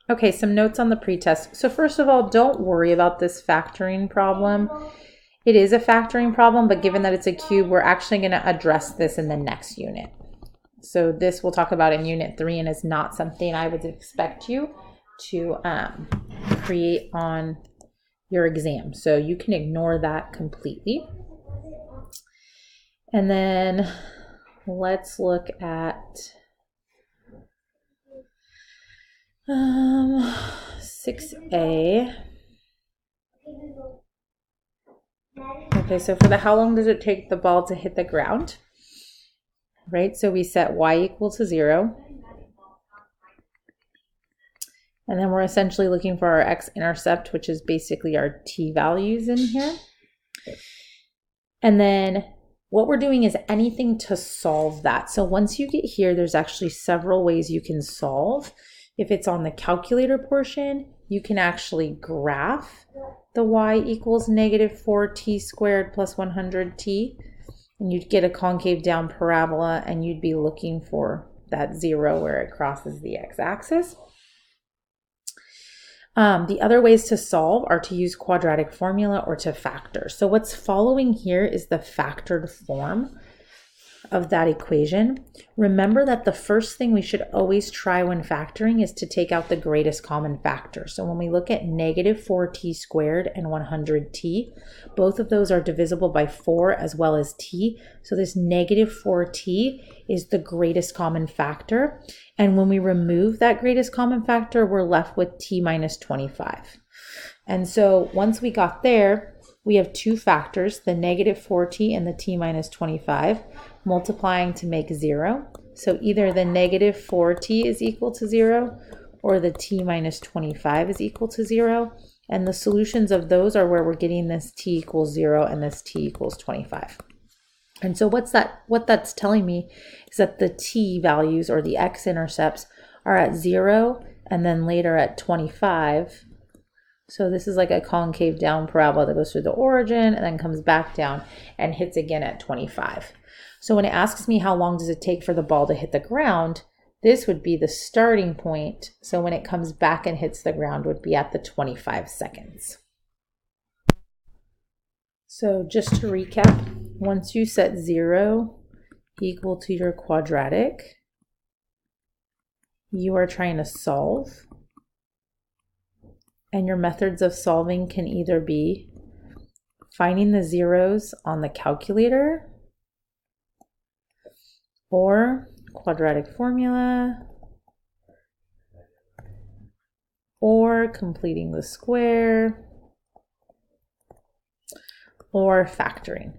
Okay, some notes on the pretest. So first of all, don't worry about this factoring problem. It is a factoring problem, but given that it's a cube, we're actually going to address this in the next unit. So this we'll talk about in unit 3 and is not something I would expect you to create on your exam. So you can ignore that completely. And then let's look at 6a. Okay, so for the how long does it take the ball to hit the ground? Right, so we set y equal to 0. And then we're essentially looking for our x-intercept, which is basically our t values in here. And then what we're doing is anything to solve that. So once you get here, there's actually several ways you can solve. If it's on the calculator portion, you can actually graph the y equals negative 4t squared plus 100t. And you'd get a concave down parabola, and you'd be looking for that 0 where it crosses the x-axis. The other ways to solve are to use quadratic formula or to factor. So what's following here is the factored form of that equation. Remember that the first thing we should always try when factoring is to take out the greatest common factor. So when we look at negative 4t squared and 100t, both of those are divisible by 4 as well as t. So this negative 4t is the greatest common factor. And when we remove that greatest common factor, we're left with t minus 25. And so once we got there, we have two factors, the negative 4t and the t minus 25, multiplying to make 0. So either the negative 4t is equal to 0 or the t minus 25 is equal to 0. And the solutions of those are where we're getting this t equals 0 and this t equals 25. And so what that's telling me is that the t values or the x-intercepts are at 0 and then later at 25. So this is like a concave down parabola that goes through the origin and then comes back down and hits again at 25. So when it asks me how long does it take for the ball to hit the ground, this would be the starting point. So when it comes back and hits the ground would be at the 25 seconds. So just to recap, once you set 0 equal to your quadratic, you are trying to solve. And your methods of solving can either be finding the zeros on the calculator or quadratic formula or completing the square or factoring.